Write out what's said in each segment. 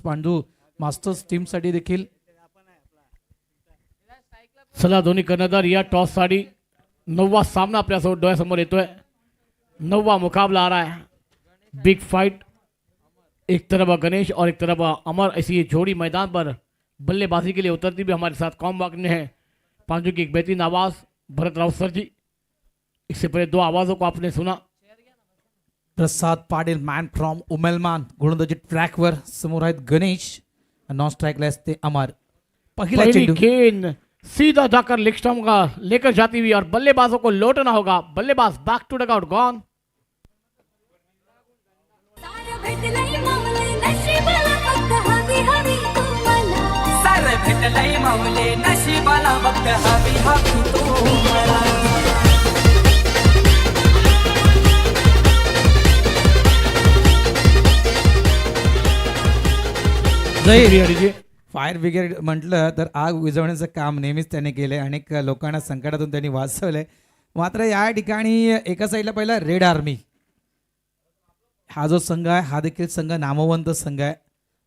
Pandu masters team साठी देखील चला दोन्ही कर्णधार या टॉस साठी 9वा सामना आपल्यासमोर डोळ्यासमोर येतोय। 9वा मुकाबला आ रहा है, बिग फाइट। एक तरफ गणेश और एक तरफ अमर, ऐसी ये जोड़ी मैदान पर बल्लेबाजी के लिए उतरती भी हमारे साथ कॉम्बैक में है। पांडु की एक बेहतरीन आवाज भरत राउत सर जी। इससे पहले दो आवाजों को आपने सुना। प्रसाद पाटील मॅन फ्रॉम उमेलमान गोलंदाजी ट्रॅकवर, समोर आहेत गणेश, नॉन स्ट्राइकला असते अमर। पहिला पहली चेंडू गेंद सीधा जाकर लेग स्टंप का लेकर जाती हुई और बल्लेबाजों को लौटना होगा। बल्लेबाज बैक टू डगआउट गॉन। सारे भेटलंय माऊले नशिबाला फक्त हवी हवी तू मला। जय फायर ब्रिगेड म्हटलं तर आग विझवण्याचं काम नेहमीच त्याने केलंय, अनेक लोकांना संकटातून त्यांनी वाचवलंय। मात्र या ठिकाणी एका साईडला पहिला रेड आर्मी हा जो संघ आहे हा देखील संघ नामवंत संघ आहे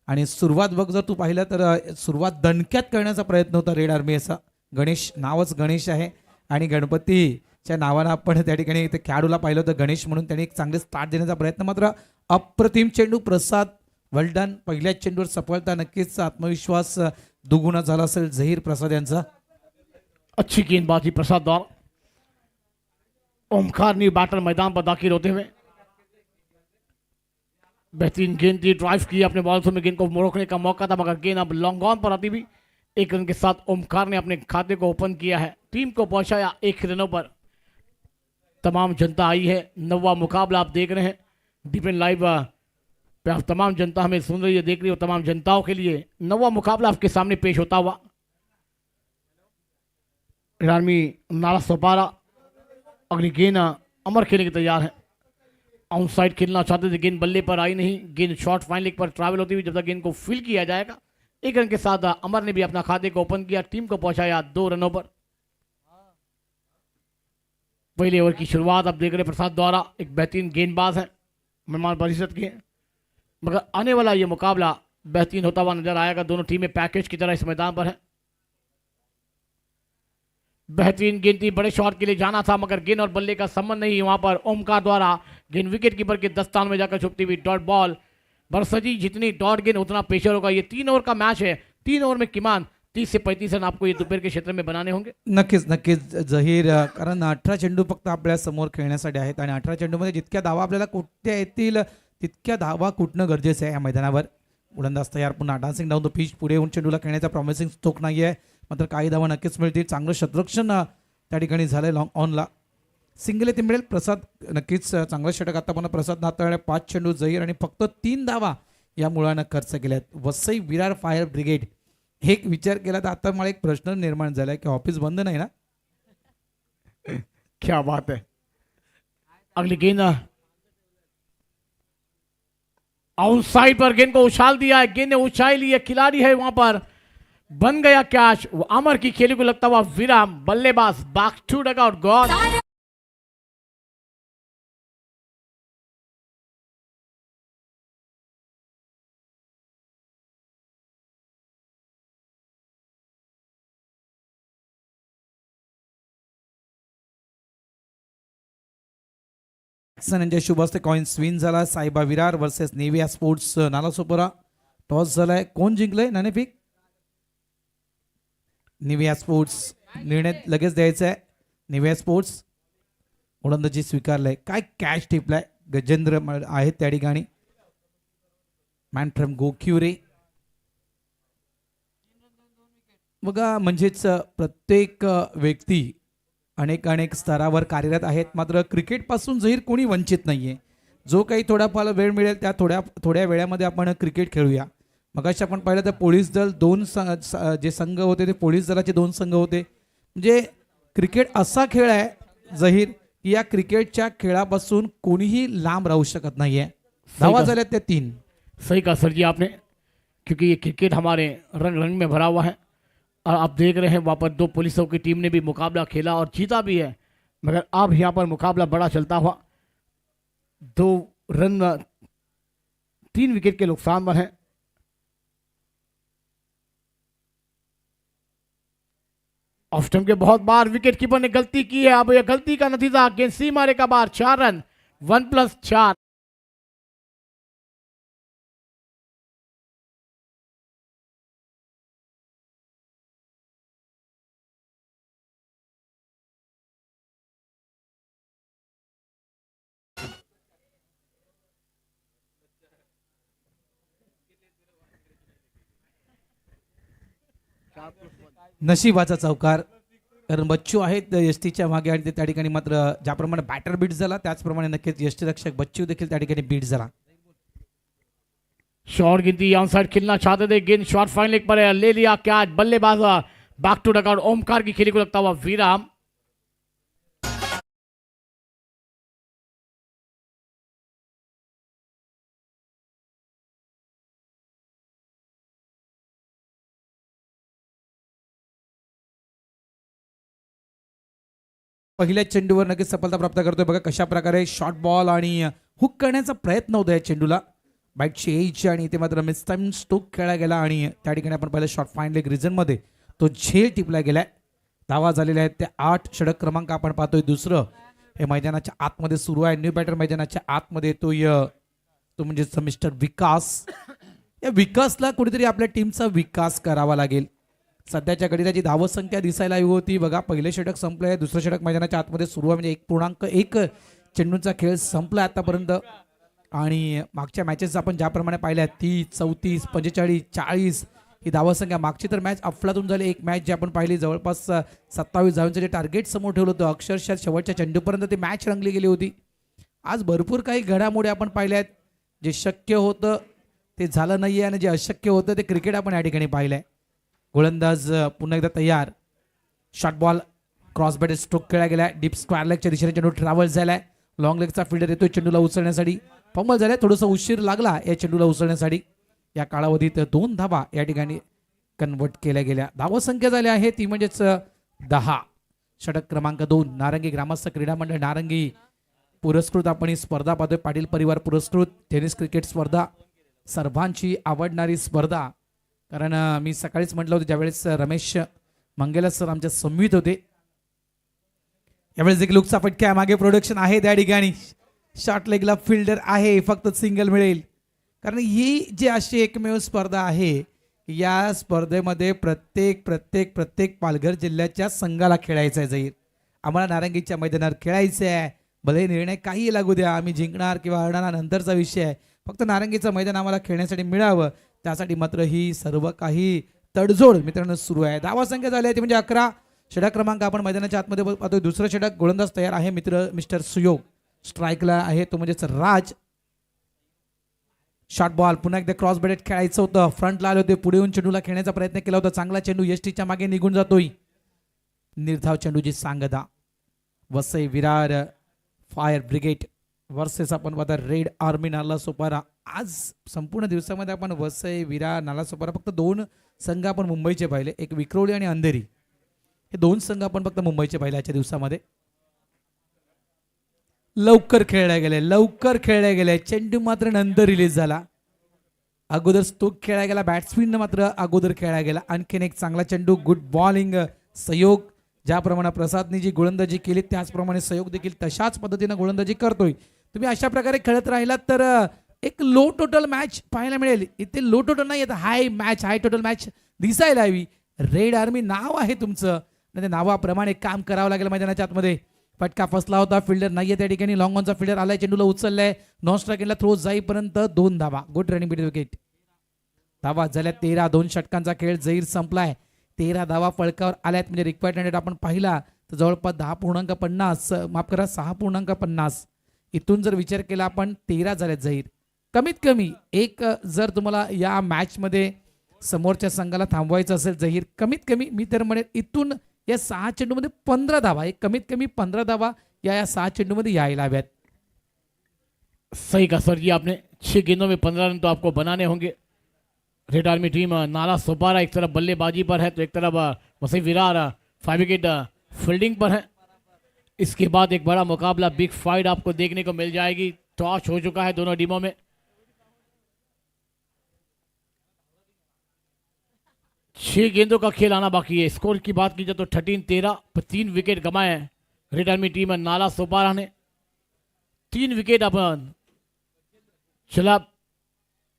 आणि सुरुवात बघ जर तू पाहिलं तर सुरुवात दणक्यात करण्याचा प्रयत्न होता रेड आर्मी असा। गणेश नावच गणेश आहे आणि गणपतीच्या नावानं आपण त्या ठिकाणी ते खेळाडूला पाहिलं होतं गणेश म्हणून, त्यांनी एक चांगले स्टार्ट देण्याचा प्रयत्न, मात्र अप्रतिम चेंडू प्रसाद वेल पहिल्या चेंडूवर सफलता, नक्कीच आत्मविश्वास दुगुणा झाला असेल झहीर प्रसाद यांचा। अच्छी गेंदबाजी प्रसाद द्वारा। ओमकार न्यू बैटर मैदान पर दाखिल होते हुए बेहतरीन गेंद की ड्राइव की अपने बॉलर में, गेंद को रोकने का मौका था मगर गेंद अब लॉन्ग ऑन पर आती भी। एक रन के साथ ओमकार ने अपने खाते को ओपन किया है, टीम को पहुंचाया 1 रनों पर। तमाम जनता आई है, 9वां मुकाबला आप देख रहे हैं डिपेंड लाइव पे। आप तमाम जनता हमें सुन रही है, देख रही हो, तमाम जनताओं के लिए 9वां मुकाबला आपके सामने पेश होता हुआ। आर्मी नाला सोपारा अगली गेंद अमर खेलने के तैयार है। आउट साइड खेलना चाहते थे, गेंद बल्ले पर आई नहीं, गेंद शॉर्ट फाइन लेग पर ट्रैवल होती हुई जब तक गेंद को फील किया जाएगा। 1 रन के साथ अमर ने भी अपना खाते को ओपन किया, टीम को पहुंचाया 2 रनों पर। पहले ओवर की शुरुआत आप देख रहे प्रसाद द्वारा, एक बेहतरीन गेंदबाज है, मेहमान परिषद के, मगर आने वाला ये मुकाबला बेहतरीन होता हुआ नजर आएगा। दोनों टीमें पैकेज की तरह इस मैदान पर है। बेहतरीन गेंद थी, बड़े शॉट के लिए जाना था मगर गेंद और बल्ले का संबंध नहीं। वहां पर ओमकार द्वारा गेंद विकेट कीपर के दस्तान में जाकर छुपती हुई डॉट बॉल। बरसजी जितनी डॉट गेंद उतना प्रेशर होगा। ये 3 ओवर का मैच है, 3 ओवर में किमान 30 से 35 रन आपको ये दोपहर के क्षेत्र में बनाने होंगे। नक्कीच नक्कीच जहीर, कारण 18 चेंडू फक्त आपल्या समोर खेळण्यासाठी आहेत आणि 18 चेंडूमध्ये जितक्या धावा आपल्याला कुठल्या येतील तितक्या धावा कुठणं गरजेचं आहे या मैदानावर। गोलंदाज तयार, पुन्हा डान्सिंग डाऊन द पिच, पुढे येऊन चेंडूला खेळण्याचा प्रॉमिसिंग स्ट्रोक नाही आहे, मात्र काही धावा नक्कीच मिळतील। चांगलं शतरक्षण त्या ठिकाणी झालंय लॉंग ऑनला, सिंगल येथे मिळेल। प्रसाद नक्कीच चांगलं षटक आतापर्यंत प्रसाद हाताळले, 5 चेंडू जहीर आणि फक्त 3 धावा या मुळानं खर्च केल्यात। वसई विरार फायर ब्रिगेड, एक विचार केला तर आता मला एक प्रश्न निर्माण झालाय की ऑफिस बंद नाही ना? क्या बात है। अगली गेंद आउटसाइड पर, गेंद को उछाल दिया है, गेंद ने ऊंचाई ली है, खिलाड़ी है वहां पर, बन गया कैच। वो अमर की खेली को लगता हुआ विराम, बल्लेबाज बैक टू डगआउट गॉन। यांच्या शुभ हस्ते कॉइन स्विन झाला। Saiba Virar versus Nevia sports Nalasopara. Toss झालाय, कोण जिंकलंय नाणेफेक? Nevia sports. निर्णय लगेच द्यायचा आहे। नेव्हिया स्पोर्ट्स गोलंदाजी स्वीकारलंय, काय कॅच टिपलाय, गजेंद्र आहेत त्या ठिकाणी, मॅन फ्रॉम गोक्युरे। बघा म्हणजेच प्रत्येक व्यक्ती अनेक अनेक स्तरावर कार्यरत आहेत, मात्र क्रिकेटपासून जहीर कोणी वंचित नाहीये। जो काही थोडाफार वेळ मिळेल त्या थोड्या वेळामध्ये आपण क्रिकेट खेळूया। मगाशी आपण पाहिलं तर पोलीस दल 2 जे संघ होते ते पोलीस दलाचे 2 संघ होते। म्हणजे क्रिकेट असा खेळ आहे जहीर की या क्रिकेटच्या खेळापासून कोणीही लांब राहू शकत नाहीये। धावा झाल्यात त्या 3। सही कहा सर जी आपने, क्योंकि ये क्रिकेट हमारे रंग रंग में भरा हुआ है और आप देख रहे हैं वहाँ पर 2 पुलिसों की टीम ने भी मुकाबला खेला और जीता भी है, मगर अब यहाँ पर मुकाबला बड़ा चलता हुआ 2 रन 3 विकेट के नुकसान पर है। ऑफ स्टंप के बहुत बार विकेट कीपर ने गलती की है। अब यह गलती का नतीजा गेंद सी मारे का बार 4 रन 1+4। नशिबाचा चौकार, कारण बच्चू आहेत यष्टीच्या मागे आणि ते त्या ठिकाणी मात्र ज्याप्रमाणे बॅटर बीट झाला त्याचप्रमाणे नक्कीच यष्टीरक्षक बच्चू देखील त्या ठिकाणी बीट झाला. शॉर्ट गिनती ऑन साइड खेलना चाहते थे, गेंद शॉर्ट फाइन लेग पर है, ले लिया कैच। बल्लेबाज बैक टू डकआउट ओमकार की खेली को लगता हुआ विराम। पहिल्या चेंडूवर नक्कीच सफलता प्राप्त करतोय. बघा कशा प्रकारे शॉर्ट बॉल आणि हुक करण्याचा प्रयत्न होता या चेंडूला, बाईटची एज आणि ते मात्र मिस टाइम स्टोक खेळला गेला आणि त्या ठिकाणी आपण पाहिलं शॉर्ट फाईन लेग रिजन मध्ये तो झेल टिपला गेलाय. धावा झालेल्या आहेत ते 8. षटक क्रमांक आपण पाहतोय दुसरं हे मैदानाच्या आतमध्ये सुरू आहे. न्यू बॅटर मैदानाच्या आतमध्ये येतोय तो म्हणजे मिस्टर विकास. या विकासला कुठेतरी आपल्या टीमचा विकास करावा लागेल. सध्याच्या घडीला जी धावसंख्या दिसायला हवी होती बघा, पहिले षटक संपलंय, दुसरं षटक मैदानाच्या आतमध्ये सुरू आहे, म्हणजे 1.1 चेंडूंचा खेळ संपला आतापर्यंत. आणि मागच्या मॅचेस आपण ज्याप्रमाणे पाहिल्या 30, 34, 45, 40 ही धावसंख्या. मागची तर मॅच अफलातून झाली. एक मॅच जी आपण पाहिली जवळपास 27 धावांचं जे टार्गेट समोर ठेवलं होतं, अक्षरशः शेवटच्या चेंडूपर्यंत ती मॅच रंगली गेली होती. आज भरपूर काही घडामोडी आपण पाहिल्या आहेत. जे शक्य होतं ते झालं नाही आहे आणि जे अशक्य होतं ते क्रिकेट आपण या ठिकाणी पाहिलंय. गोलंदाज पुन्हा एकदा तयार. Short ball cross bat stroke खेळला गेला. डीप स्क्वेअर लेगच्या दिशेने चेंडू ट्रॅव्हल झालाय. लॉंग लेगचा फिल्डर येतोय चेंडूला उचलण्यासाठी. फंबल झालाय, थोडासा उशीर लागला या चेंडूला उचलण्यासाठी. या कालावधीत 2 धावा या ठिकाणी कन्वर्ट केल्या गेल्या. धावसंख्या झाली आहे ती म्हणजेच 10. षटक क्रमांक 2 नारंगी ग्रामस्थ क्रीडा मंडळ नारंगी पुरस्कृत आपण ही स्पर्धा पाहतोय. पाटील परिवार पुरस्कृत टेनिस क्रिकेट स्पर्धा, सर्वांची आवडणारी स्पर्धा. कारण मी सकाळीच म्हटलं होतं ज्यावेळेस रमेश मंगेला सर आमच्या समवेत होते, यावेळेस देखील लुकचा फटका मागे प्रोडक्शन आहे त्या ठिकाणी. शॉर्ट लेगला फिल्डर आहे, फक्त सिंगल मिळेल. कारण ही जी अशी एकमेव स्पर्धा आहे, या स्पर्धेमध्ये प्रत्येक पालघर जिल्ह्याच्या संघाला खेळायचं आहे. जाईल आम्हाला नारंगीच्या मैदानावर खेळायचं आहे. भले निर्णय काही लागू द्या, आम्ही जिंकणार किंवा हरणार नंतरचा विषय आहे. फक्त नारंगीचं मैदान आम्हाला खेळण्यासाठी मिळावं, त्यासाठी मात्र ही सर्व काही तडजोड मित्रांनो सुरू आहे. धावा संख्या झाली आहे ती म्हणजे 11. षटक क्रमांक आपण मैदानाच्या आतमध्ये पाहतोय. दुसरं षटक गोलंदाज तयार आहे मिस्टर सुयोग. स्ट्राईकला आहे तो म्हणजेच राज. शॉर्ट बॉल पुन्हा एकदा क्रॉस बॅट खेळायचं होतं. फ्रंटला आले होते, पुढे येऊन चेंडूला खेळण्याचा प्रयत्न केला होता. चांगला चेंडू यष्टीच्या मागे निघून जातोय. निर्धाव चेंडूची सांगता. Vasai Virar fire brigade versus आपण पाहता रेड आर्मी नालासोपारा. आज संपूर्ण दिवसामध्ये आपण वसई विरार नालासोपारा फक्त 2 संघ आपण मुंबईचे पाहिले, एक विक्रोळी आणि अंधेरी, हे 2 संघ आपण फक्त मुंबईचे पाहिले आजच्या दिवसामध्ये. लवकर खेळल्या गेले. चेंडू मात्र नंतर रिलीज झाला. अगोदर स्टोक खेळला गेला, बॅट्समॅन मात्र अगोदर खेळला गेला. आणखीन एक चांगला चेंडू, गुड बॉलिंग सहयोग. ज्याप्रमाणे प्रसादनी जी गोलंदाजी केली त्याचप्रमाणे सहयोग देखील तशाच पद्धतीने गोलंदाजी करतोय. तुम्ही अशा प्रकारे खेळत राहिलात तर एक लो टोटल मॅच पाहायला मिळेल. इथे लो टोटल नाही, हाय टोटल मॅच दिसायला हवी. रेड आर्मी नाव आहे तुमचं, त्या नावाप्रमाणे काम करावं लागेल मैदानाच्या आतमध्ये. फटका फसला होता, फिल्डर नाहीये त्या ठिकाणी. लॉंग ऑनचा फिल्डर आलाय, चेंडूला उचललाय. नॉन स्ट्राईकला थ्रो जाईपर्यंत 2 धावा. Good running bit wicket. धावा झाल्या 13. 2 षटकांचा खेळ जहीर संपलाय. 13 धावा फळकावर आल्यात म्हणजे रिक्वायर्ड रन रेट आपण पाहिला तर जवळपास 10.50 माफ करा 6.50. इथून जर विचार केला आपण 13 झाल्यात जहीर. कमीत कमी एक जर तुम्हाला या मॅच मध्ये समोरच्या संघाला थांबवायचं असेल जहीर, कमीत कमी मी तर म्हणेन इथून या 6 चेंडूमध्ये 15 धावा, एक कमीत कमी 15 धावा या 6 चेंडूमध्ये यायला हव्यात. सही कहा सर जी आपने. 6 गेंदों में 15 रन तो आपको बनाने होंगे. रेड आर्मी टीम नालासोपारा एक तरफ बल्लेबाजी पर है तो एक तरफ वसई विरार 5 विकेट फील्डिंग पर है. इसके बाद एक बड़ा मुकाबला, बिग फाइट आपको देखने को मिल जाएगी. टॉस हो चुका है दोनों टीमों में. छह गेंदों का खेल आना बाकी है। स्कोर की बात की जाए तो 13-13 पर 3 विकेट गंवाए हैं रेड आर्मी टीम है नाला सोपारा ने। 3 विकेट अपन चला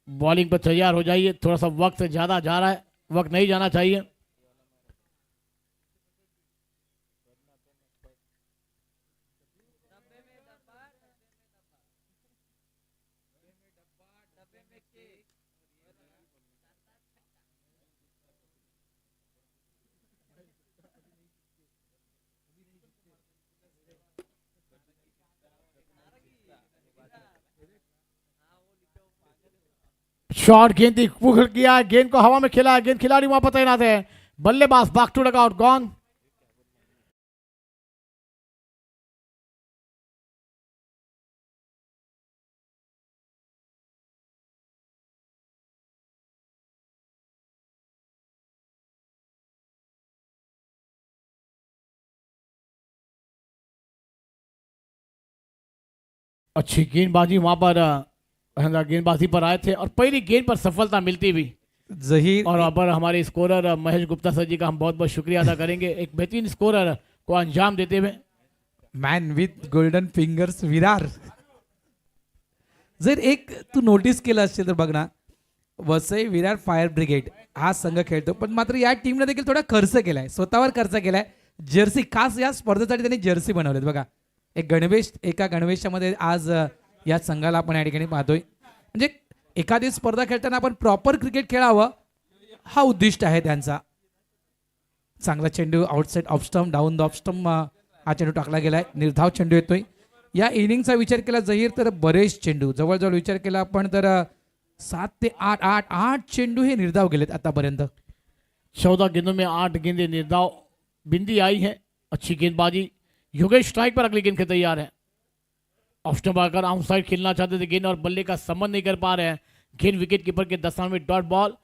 बॉलिंग पर तैयार हो जाइए, थोड़ा सा वक्त ज्यादा जा रहा है, वक्त नहीं जाना चाहिए। शॉट गेंद थी, पुगल किया, गेंद को हवा में खेला, गेंद खिलाड़ी वहां पर तैनात है, बल्लेबाज बैक टू डगआउट गॉन। अच्छी गेंदबाजी वहां पर गेंदबाजी पर आए थे और पहली गेंद पर सफलता मिलती भी। जहीर और अब हमारे स्कोरर महेश गुप्ता सर जी का हम बहुत बहुत शुक्रिया अदा करेंगे, एक बेहतरीन स्कोरर को अंजाम देते हुए। Man with golden fingers Virar. जर एक तू नोटीस केलं असेल तर बघ ना, वसई विरार फायर ब्रिगेड हा संघ खेळतो, पण मात्र या टीमने देखील थोडा खर्च केलाय, स्वतःवर खर्च केलाय. जर्सी खास या स्पर्धेसाठी त्यांनी जर्सी बनवलेत बघा. एक गणवेश, एका गणवेशामध्ये आज या संघाला आपण या ठिकाणी पाहतोय. म्हणजे एखादी स्पर्धा खेळताना आपण प्रॉपर क्रिकेट खेळावं हा उद्दिष्ट आहे त्यांचा. चांगला चेंडू outside off stump, down the off stump हा चेंडू टाकला गेलाय. निर्धाव चेंडू येतोय. या इनिंगचा विचार केला जहीर तर बरेच चेंडू, जवळजवळ विचार केला आपण तर 7 ते 8 चेंडू हे निर्धाव गेलेत आतापर्यंत. 14 गेंदों में 8 गेंदें निर्धाव बिंदी आई है। अच्छी गेंदबाजी, योगेश स्ट्राइक पर अगली गेंद के तैयार है। ऑफ स्टंप आकर आउट साइड खेलना चाहते थे, गेंद और बल्ले का संबंध नहीं कर पा रहे हैं। गेंद विकेट कीपर के 10वें डॉट बॉल।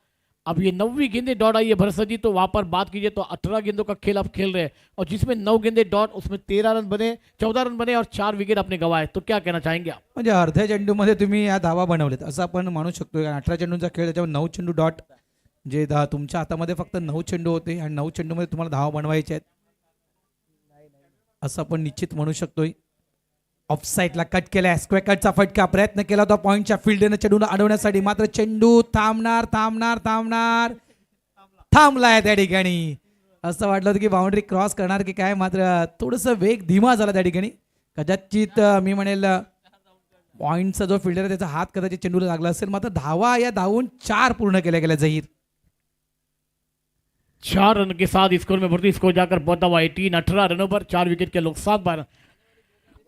अब ये 9वीं गेंदें डॉट आई है भरत सर जी, तो वहां पर बात कीजिए तो 18 गेंदों का खेल आप खेल रहे हैं और जिसमें 9 गेंदें डॉट, उसमें 13 रन बने, 14 रन बने और 4 विकेट आपने गंवाए, तो क्या कहना चाहेंगे आप? म्हणजे अर्ध्या चेंडूमध्ये तुम्ही या धावा बनवलेत असं आपण म्हणू शकतो. 18 चेंडूंचा खेळ, त्याच्यावर 9 चेंडू डॉट, जे तुमच्या हातामध्ये फक्त 9 चेंडू होते आणि 9 चेंडूमध्ये तुम्हाला धावा बनवायच्या आहेत असं आपण निश्चित म्हणू शकतोय. ऑफ साईडला कट केलाय, स्क्वेअर कटचा फटका, प्रयत्न केला होता पॉईंटच्या फील्डने चेंडूला अडवण्यासाठी, मात्र चेंडू थांबणार थांबणार थांबणार थांबलाय त्या ठिकाणी. असं वाटलं होतं की बाउंड्री क्रॉस करणार की काय, मात्र थोडंसं वेग धीमा झाला त्या ठिकाणी. कदाचित मी म्हणेल पॉईंटचा जो फिल्डर आहे त्याचा हात कदाचित चेंडूला लागला असेल, मात्र धावा या धावून 4 पूर्ण केल्या गेल्या जहीर. 4 रन के साथ स्कोर में बढ़ती, स्कोर जाकर पहुंचा हुआ 18 रनों पर, 4 विकेट के नुकसान पर।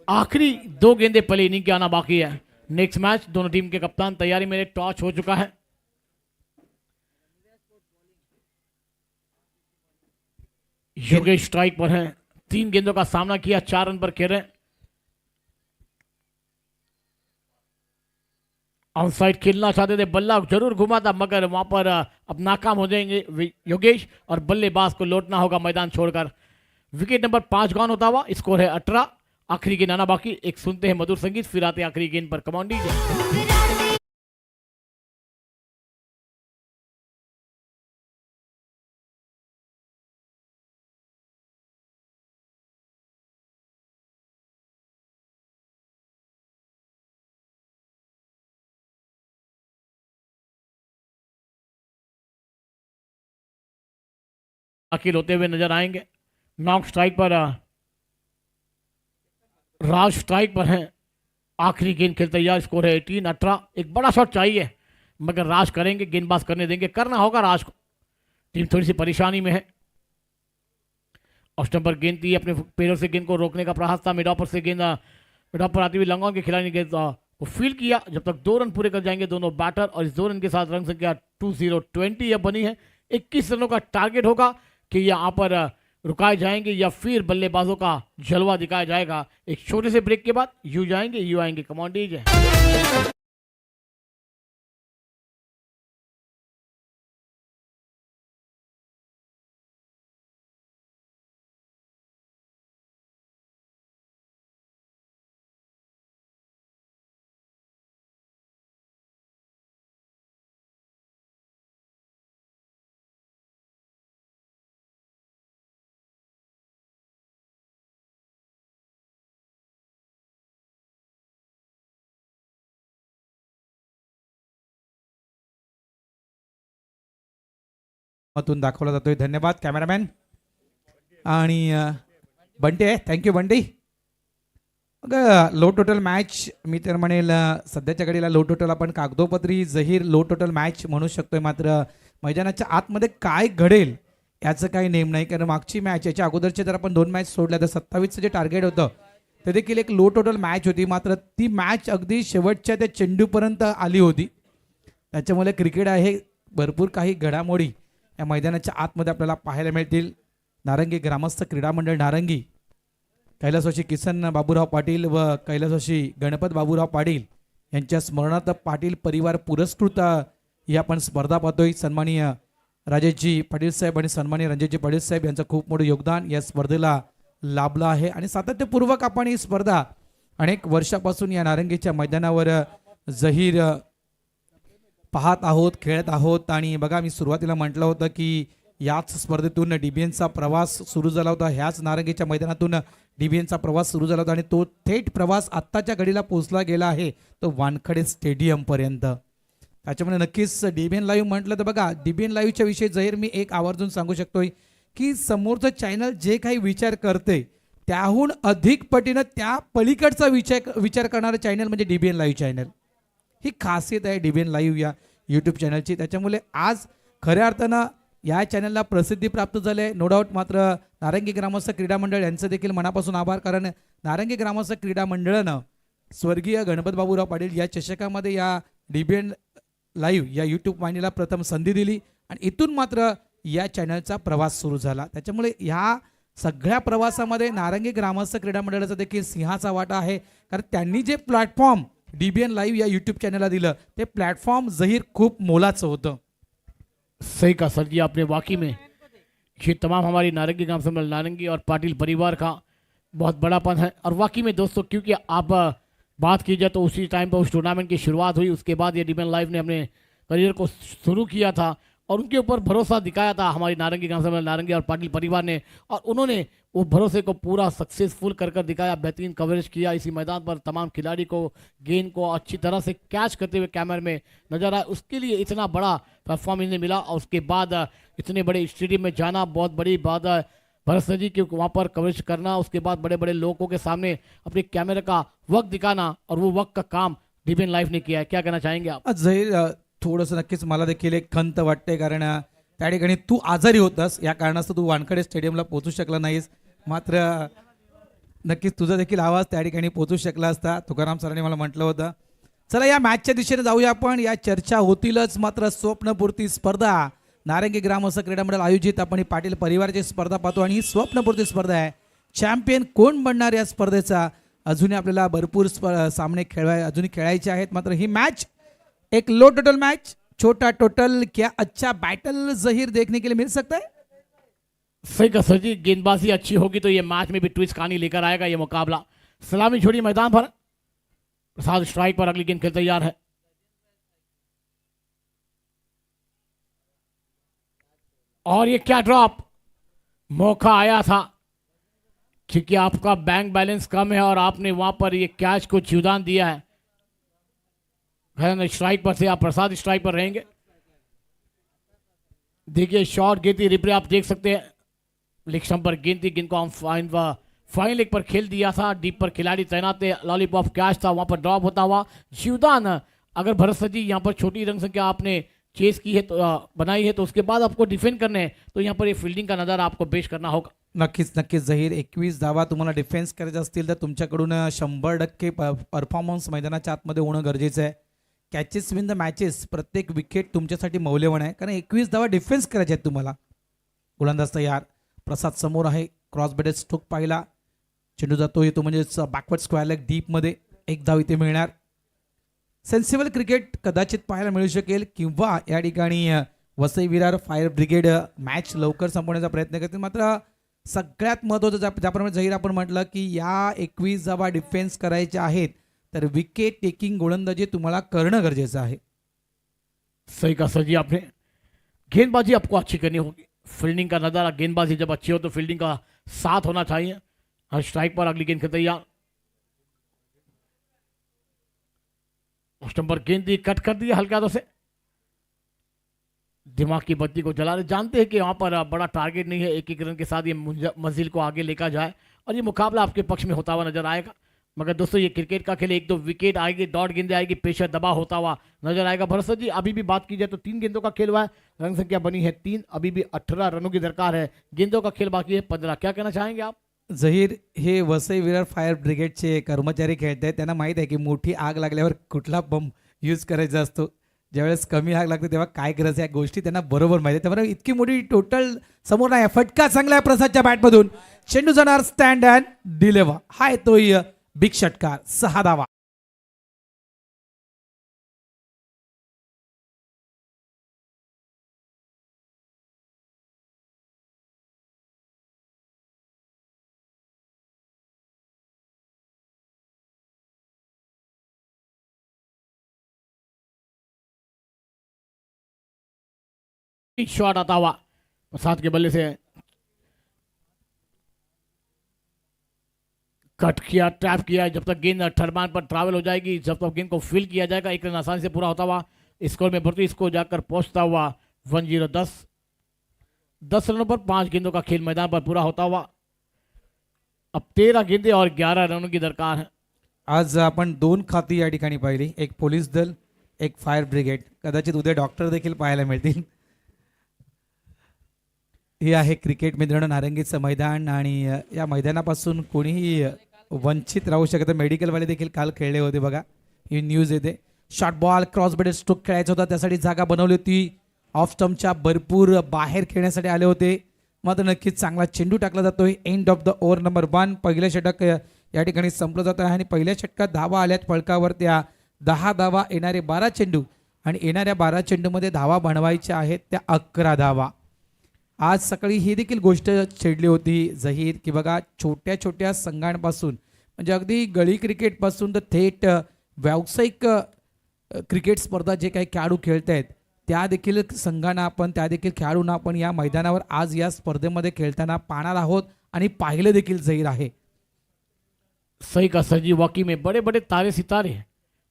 आखिरी 2 गेंदें पहले इनिंग के आना बाकी है। नेक्स्ट मैच दोनों टीम के कप्तान तैयारी में, टॉस हो चुका है। योगेश स्ट्राइक पर है, 3 गेंदों का सामना किया, 4 रन पर खेल रहे हैं। आउटसाइड खेलना चाहते थे, बल्ला जरूर घुमा था मगर वहां पर अब नाकाम हो जाएंगे योगेश और बल्लेबाज को लौटना होगा मैदान छोड़कर। विकेट नंबर 5 गॉन होता हुआ, स्कोर है 18। आखिरी गेंद आना बाकी, एक सुनते हैं मधुर संगीत, फिर आते हैं आखिरी गेंद पर। कमांड दीजिए। अकील होते हुए नजर आएंगे। नॉक स्ट्राइक पर राज स्ट्राइक पर है। आखिरी गेंद खेल तैयार, स्कोर है 18। एक बड़ा शॉट चाहिए मगर राज करेंगे, गेंदबाज करने देंगे, करना होगा राज को। टीम थोड़ी सी परेशानी में है। ऑफ स्टंप पर गेंद थी, अपने पैरों से गेंद को रोकने का प्रयास था। मिड ऑपर से गेंद, मिड ऑपर आती हुई लंगों के खिलाड़ी ने गेंद को फील्ड किया। जब तक 2 रन पूरे कर जाएंगे दोनों बैटर, और इस 2 रन के साथ रन संख्या 20 अब बनी है। 21 रनों का टारगेट होगा कि यहाँ पर रुकाए जाएंगे या फिर बल्लेबाजों का जलवा दिखाया जाएगा। एक छोटे से ब्रेक के बाद यू जाएंगे यू आएंगे। कमांड दीजिए। माध्यमातून दाखवला जातोय. धन्यवाद कॅमेरामॅन. आणि बंटी आहे, थँक्यू बंटी. मग लो टोटल मॅच मी तर म्हणेल सध्याच्या घडीला लो टोटल आपण कागदोपत्री जहीर लो टोटल मॅच म्हणू शकतोय. मात्र मैदानाच्या आतमध्ये काय घडेल याचं काही नेम नाही, कारण मागची मॅच याच्या अगोदरचे जर आपण 2 मॅच सोडल्या तर 27चं जे टार्गेट होतं ते देखील एक लो टोटल मॅच होती. मात्र ती मॅच अगदी शेवटच्या त्या चेंडूपर्यंत आली होती. त्याच्यामुळे क्रिकेट आहे, भरपूर काही घडामोडी या मैदानाच्या आतमध्ये आपल्याला पाहायला मिळतील. नारंगी ग्रामस्थ क्रीडा मंडळ नारंगी, कैलासवासी किसन बाबूराव पाटील व कैलासवासी गणपत बाबूराव पाटील यांच्या स्मरणार्थ पाटील परिवार पुरस्कृत ही आपण स्पर्धा पाहतोय. सन्माननीय राजेशजी पाटील साहेब आणि सन्माननीय रणजितजी पाटील साहेब यांचं खूप मोठं योगदान या स्पर्धेला लाभलं आहे. आणि सातत्यपूर्वक आपण ही स्पर्धा अनेक वर्षापासून या नारंगीच्या मैदानावर जहीर पाहत आहोत, खेळत आहोत. आणि बघा, मी सुरुवातीला म्हटलं होतं की याच स्पर्धेतून डीबीएनचा प्रवास सुरू झाला होता, ह्याच नारंगीच्या मैदानातून डीबीएनचा प्रवास सुरू झाला होता आणि तो थेट प्रवास आत्ताच्या घडीला पोहोचला गेला आहे तो वानखडे स्टेडियमपर्यंत. त्याच्यामुळे नक्कीच डीबीएन लाईव्ह म्हटलं तर बघा, डीबीएन लाईव्हच्या विषयी जहीर मी एक आवर्जून सांगू शकतोय की समोरचं चॅनल जे काही विचार करते त्याहून अधिक पटीनं त्या पलीकडचा विचार करणारं चॅनल म्हणजे डीबीएन लाईव्ह चॅनल. ही खासियत आहे डीबीएन लाईव्ह या यूट्यूब चॅनलची. त्याच्यामुळे आज खऱ्या अर्थानं या चॅनलला प्रसिद्धी प्राप्त झाले, नो डाऊट. मात्र नारंगी ग्रामस्थ क्रीडा मंडळ यांचं देखील मनापासून आभार, कारण नारंगी ग्रामस्थ क्रीडा मंडळानं स्वर्गीय गणपत बाबूराव पाटील या चषकामध्ये या डीबीएन लाईव्ह या यूट्यूब वाहिनीला प्रथम संधी दिली आणि इथून मात्र या चॅनलचा प्रवास सुरू झाला. त्याच्यामुळे ह्या सगळ्या प्रवासामध्ये नारंगी ग्रामस्थ क्रीडा मंडळाचा देखील सिंहाचा वाटा आहे, कारण त्यांनी जे प्लॅटफॉर्म डीबीएन लाईव्ह या यूट्यूब चॅनलला दिलं ते प्लॅटफॉर्म जहीर खूप मोलाचं होतं. सही कहा सर जी आपने, वाकई में ये तमाम हमारी नारंगी ग्राम सम्मेलन नारंगी और पाटिल परिवार का बहुत बड़ापन है. और वाकई में दोस्तों, क्योंकि आप बात की जाए तो उसी टाइम पर उस टूर्नामेंट की शुरुआत हुई, उसके बाद ये डीबीएन लाइव ने अपने करियर को शुरू किया था और उनके ऊपर भरोसा दिखाया था हमारी नारंगी ग्राम सम्मेलन नारंगी और पाटिल परिवार ने, और उन्होंने वो भरोसे को पूरा सक्सेसफुल कर दिखाया. बेहतरीन कवरेज किया इसी मैदान पर, तमाम खिलाड़ी को गेंद को अच्छी तरह से कैच करते हुए कैमरे में नजर आया. उसके लिए इतना बड़ा परफॉर्मेंस इन्हें मिला और उसके बाद इतने बड़े स्टेडियम में जाना बहुत बड़ी बात है. भरत सर जी के वहाँ पर कवरेज करना, उसके बाद बड़े बड़े लोगों के सामने अपने कैमरे का वक्त दिखाना, और वो वक्त का काम डीबीएन लाइव ने किया है. क्या कहना चाहेंगे आप? जहीर थोडंसं नक्कीच मला देखील एक खंत वाटते, कारण त्या ठिकाणी तू आजारी होतास, या कारणास्तव तू वानखडे स्टेडियमला पोहोचू शकला नाहीस. मात्र नक्कीच तुझा देखील आवाज त्या ठिकाणी पोहोचू शकला असता. तुकाराम सरांनी मला म्हटलं होतं. चला या मॅचच्या दिशेने जाऊया आपण. या चर्चा होतीलच, मात्र स्वप्नपूर्ती स्पर्धा नारंगी ग्रामस्थ क्रीडा मंडळ आयोजित आपण ही पाटील परिवाराची स्पर्धा पाहतो आणि ही स्वप्नपूर्ती स्पर्धा आहे. चॅम्पियन कोण बनणार या स्पर्धेचा अजूनही आपल्याला भरपूर सामने अजूनही खेळायचे आहेत. मात्र ही मॅच एक लो टोटल मैच, छोटा टोटल, क्या अच्छा बैटल जहीर देखने के लिए मिल सकता है? सही कहा सर जी, गेंदबाजी अच्छी होगी तो ये मैच में भी ट्विस्ट कहानी लेकर आएगा ये मुकाबला. सलामी छोड़ी मैदान पर, प्रसाद स्ट्राइक पर अगली गेंद खेल तैयार है. और ये क्या ड्रॉप, मौका आया था क्योंकि आपका बैंक बैलेंस कम है और आपने वहां पर ये कैच को जीवदान दिया है. स्ट्राइक पर से आप प्रसाद स्ट्राइक पर रहेंगे. देखिए शॉट गेंद थी, रिप्ले आप देख सकते हैं. लेग स्टंप पर गेंद थी, गेंद को हम फाइन लेग पर खेल दिया था. डीप पर खिलाड़ी तैनात थे, लॉलीपॉप कैच था, वहां पर ड्रॉप होता हुआ जीवदान. अगर भरत सर जी यहाँ पर छोटी रंग संख्या आपने चेस की है तो बनाई है तो उसके बाद आपको डिफेंड करने हैं, तो यहाँ पर ये फील्डिंग का नजारा आपको पेश करना होगा. नक्कीच नक्कीच जहीर, 21 धावा तुम्हाला डिफेन्स करायचे असतील तर तुमच्याकडून 100% परफॉर्मन्स मैदानाच्या आतमध्ये होणं गरजेचं आहे. कॅचेस विन द मॅचेस, प्रत्येक विकेट तुमच्यासाठी मौल्यवान आहे, कारण 21 धावा डिफेन्स करायचे आहेत तुम्हाला. गोलंदाज तयार, प्रसाद समोर आहे, क्रॉस बेडेड स्ट्रोक पाहिला, चेंडू जातो येतो म्हणजेच बॅकवर्ड स्क्वेअर लेग डीपमध्ये, एक धाव इथे मिळणार. सेन्सिबल क्रिकेट कदाचित पाहायला मिळू शकेल, किंवा या ठिकाणी Vasai Virar fire brigade match लवकर संपवण्याचा प्रयत्न करतील. मात्र सगळ्यात महत्त्वाचं ज्याप्रमाणे जहीर आपण म्हटलं की या 21 धावा डिफेन्स करायच्या आहेत, तर विकेट टेकिंग गोलंदाजी तुम्हाला करणं गरजेचं आहे. सही कहा सर जी आपने, गेंदबाजी आपको अच्छी करनी होगी. फील्डिंग का नजारा, गेंदबाजी जब अच्छी हो तो फील्डिंग का साथ होना चाहिए. हर स्ट्राइक पर अगली गेंद के तैयार. उस पर गेंद दी, कट कर दिया हल्के हाथों से. दिमाग की बत्ती को जला रहे, जानते हैं कि वहाँ पर बड़ा टारगेट नहीं है, एक एक रन के साथ ये मंजिल को आगे लेकर जाए और ये मुकाबला आपके पक्ष में होता हुआ नजर आएगा। मगर दोस्तों ये क्रिकेट का खेल, एक दो विकेट आएगी, डॉट गेंदे आएगी, पेशर दबा होता हुआ नजर आएगा। भरत जी अभी भी बात की जाए तो 3 गेंदों का खेल हुआ है, रन संख्या बनी है 3, अभी भी 18 रनों की दरकार है, गेंदों का खेल बाकी है 15। क्या कहना चाहेंगे आप? जहीर, हे वसई विरार फायर ब्रिगेडचे कर्मचारी खेळत आहेत, त्यांना माहीत आहे की मोठी आग लागल्यावर कुठला पंप यूज करायचा असतो, ज्यावेळेस कमी आग लागते तेव्हा काय करायचं, या गोष्टी त्यांना बरोबर माहिती आहे. त्यामुळे इतकी मोठी टोटल समोर नाही. फटका चांगला आहे प्रसादच्या बॅटमधून, चेंडू जाणार स्टँड अँड डिलेव्हर, हा येतोय बिग षटकार, 6 धावा. शॉट आता हुआ प्रसाद के बल्ले से, कट किया, ट्रैप किया, जब तक गेंद ठरमान पर ट्रैवल हो जाएगी, जब तक गेंद को फील किया जाएगा, एक रन आसानी से पूरा होता हुआ स्कोर में बढ़ती स्कोर जाकर पहुंचता हुआ 1-0। 10 रनों पर 5 गेंदों का खेल मैदान पर पूरा होता हुआ अब 13 गेंदे और 11 रनों की दरकार है। आज आपण 2 खाती या ठिकाणी पाहिली, एक पोलीस दल, एक फायर ब्रिगेड, कदाचित उद्या डॉक्टर देखील पाहायला मिळतील. हे आहे क्रिकेट मित्रांनो नारंगीचं मैदान, आणि या मैदानापासून कोणीही वंचित राहू शकत. मेडिकलवाले देखील काल खेळले होते बघा, ही न्यूज येते. Short ball cross bedded stroke खेळायचा होता, त्यासाठी जागा बनवली होती. ऑफ स्टंपच्या भरपूर बाहेर खेळण्यासाठी आले होते, मात्र नक्कीच चांगला चेंडू टाकला जातोय. End of the over number 1, पहिलं षटक या ठिकाणी संपलं जातं आहे आणि पहिल्या षटकात धावा आल्यात फळकावर त्या 10 धावा, येणारे 12 चेंडू आणि येणाऱ्या 12 चेंडूमध्ये धावा बनवायच्या आहेत त्या 11 धावा. आज सकाळी ही देखील गोष्ट छेडली होती जहीर की बघा छोट्या छोट्या संघांपासून, म्हणजे अगदी गळी क्रिकेटपासून तर थेट व्यावसायिक क्रिकेट स्पर्धा जे काही खेळाडू खेळत आहेत त्या देखील संघांना आपण, त्या देखील खेळाडूंना आपण या मैदानावर आज या स्पर्धेमध्ये खेळताना पाहणार आहोत आणि पाहिलं देखील जाहीर आहे. सही का सर जी, वाकई में बड़े बड़े तारे सितारे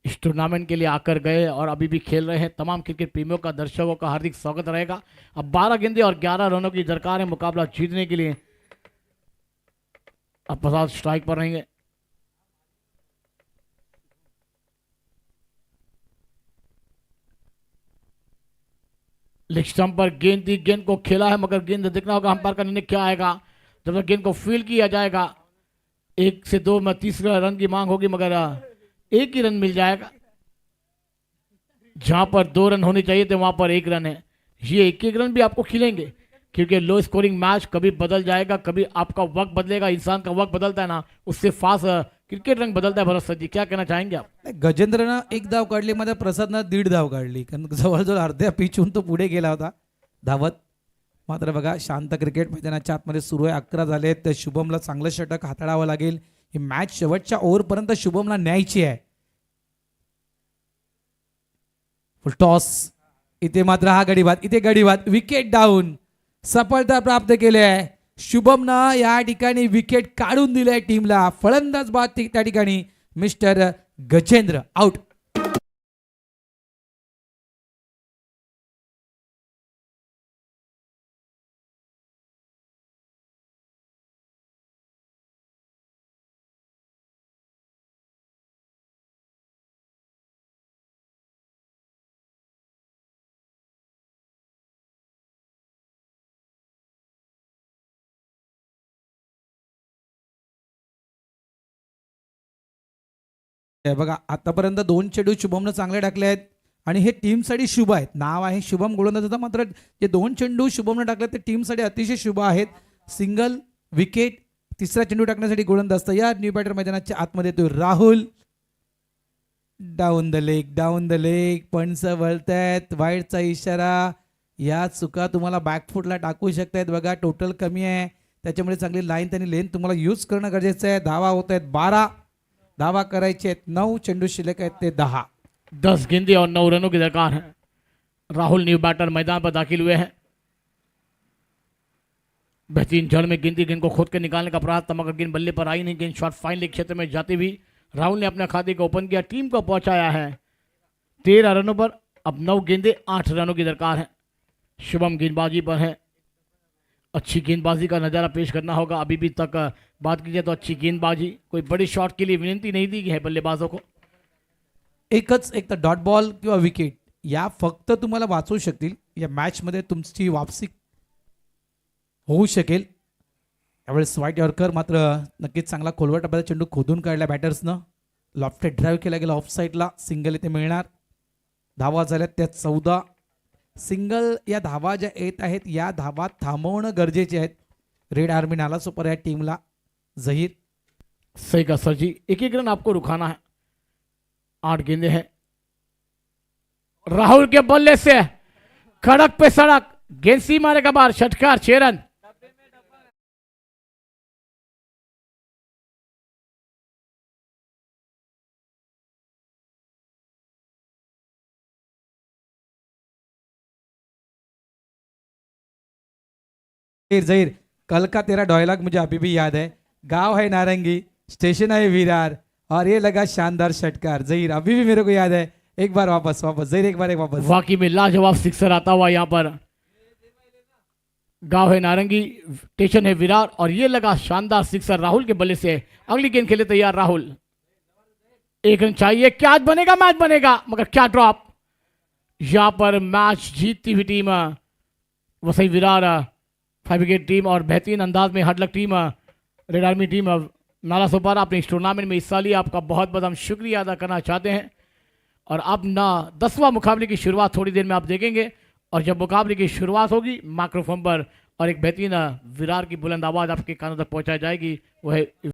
इस टूर्नामेंट के लिए आकर गए और अभी भी खेल रहे हैं. तमाम क्रिकेट प्रेमियों का, दर्शकों का हार्दिक स्वागत रहेगा. अब 12 गेंदे और 11 रनों की दरकार है मुकाबला जीतने के लिए. अब प्रसाद स्ट्राइक पर रहेंगे. लेग स्टंप पर गेंद थी, गेंद को खेला है मगर गेंद देखना होगा अंपायर का निर्णय क्या आएगा. जब तक गेंद को फील किया जाएगा 1 से 2 में तीसरा रन की मांग होगी, मगर 1 ही रन मिल जाएगा. जहां पर 2 रन होने चाहिए थे वहां पर 1 रन है. ये 1-1 रन भी आपको खिलेंगे क्योंकि लो स्कोरिंग मैच कभी बदल जाएगा, कभी आपका वक्त बदलेगा. इंसान का वक्त बदलता है ना, उससे फास्ट क्रिकेट रंग बदलता है. भरत सर जी क्या कहना चाहेंगे आप? गजेंद्रनं 1 धाव काढली, मध्ये प्रसादनं 1.5 धाव काढली, कारण जवळजवळ अर्ध्या पिचहून तो पुढे गेला होता धावत. मात्र बघा शांत क्रिकेट मैदानाच्या आतमध्ये सुरू आहे. 11 झाले तर शुभमला चांगलं षटक हाताळावं लागेल. ही मॅच शेवटच्या ओव्हरपर्यंत शुभमला न्यायची आहे. फुल टॉस, इथे मात्र हा गडीबाद, इथे गडीबाद, विकेट डाऊन, सफलता प्राप्त केली आहे. शुभमनं या ठिकाणी विकेट काढून दिले टीमला. फलंदाज बाद त्या ठिकाणी मिस्टर गजेंद्र आउट. हे बघा आतापर्यंत 2 चेंडू शुभमनं चांगले टाकले आहेत आणि हे टीमसाठी शुभ आहेत. नाव आहे शुभम गोलंदाजाचं, मात्र जे 2 चेंडू शुभमनं टाकले ते टीमसाठी अतिशय शुभ आहेत. सिंगल विकेट, तिसरा चेंडू टाकण्यासाठी गोलंदाज तयार. न्यू बॅटर मैदानाच्या आतमध्ये येतोय Rahul. Down the leg, down the leg, पंच वळतायत, वाईडचा इशारा. या चुका तुम्हाला बॅकफुटला टाकू शकतायत. बघा टोटल कमी आहे, त्याच्यामुळे चांगली लाईन त्यांनी लेंथ तुम्हाला यूज करणं गरजेचं आहे. धावा होत आहेत 12, धावा करायचे आहेत 9, चेंडू शिल्लक आहेत ते 10. 10 गेंदे और 9 रनों की दरकार है. राहुल न्यू बैटर मैदान पर दाखिल हुए हैं. बेहतरीन जड़ में गेंद को खोद के निकालने का प्रयास था मगर गेंद बल्ले पर आई नहीं. गेंद शॉट फाइन लेग क्षेत्र में जाती हुई राहुल ने अपने खाते को ओपन किया, टीम को पहुंचाया है 13 रनों पर. अब 9 गेंदे 8 रनों की दरकार है. शुभम गेंदबाजी पर है, अच्छी गेंदबाजी का नज़ारा पेश करना होगा। अभी भी तक बात कीजिए तो अच्छी गेंदबाजी, कोई बड़ी शॉट के लिए विनंती नहीं दी गई है बल्लेबाजों को। एकच एक तर डॉट बॉल किंवा विकेट या फक्त तुम्हाला वाचवू शकतील, या मॅचमध्ये तुमची वापसी होऊ शकेल। यावेळेस व्हाईट यॉर्कर मात्र नक्कीच चांगला खोलवर टप्प्याचा चेंडू खोदून काढला बॅटर्सनं, लॉफ्टेड ड्राईव्ह केला गेला ऑफ साईडला, सिंगल इथे मिळणार। धावा झाल्या त्या 14, सिंगल या धावा ज्या येत आहेत या धावा थांबवणं गरजेचे आहेत। रेड आर्मी नाला सुपर या टीमला जहीर सही का सर जी, एक एक रन आपको रुकाना है। 8 गेंदे हैं, राहुल के बल्ले से कड़क पे सड़क गेंद सी मारेगा बाहर, षटकार 6 रन। जहीर जहीर, कल का तेरा डायलॉग मुझे अभी भी याद है, गांव है नारंगी स्टेशन है विरार और ये लगा शानदार षटकार। जहीर अभी भी मेरे को याद है, एक बार वापस वापस जहीर, एक बार वापस। वाकई में लाजवाब सिक्सर आता हुआ यहाँ पर। गांव है नारंगी, स्टेशन है विरार और ये लगा शानदार सिक्सर राहुल के बल्ले से। अगली गेंद खेले तैयार राहुल, 1 रन चाहिए, क्या आज बनेगा? मैच बनेगा, मगर क्या ड्रॉप। यहाँ पर मैच जीतती हुई team Vasai Virar fire brigade team और बेहतरीन अंदाज में हार्डलक टीम रेड आर्मी टीम नाला सुपर अपने इस टूर्नामेंट में हिस्सा लिया। आपका बहुत बहुत हम शुक्रिया अदा करना चाहते हैं। और अब ना 10वां मुकाबले की शुरुआत थोड़ी देर में आप देखेंगे, और जब मुकाबले की शुरुआत होगी माइक्रोफोन पर और एक बेहतरीन विरार की बुलंद आवाज़ आपके कानों तक पहुंचाई जाएगी, वह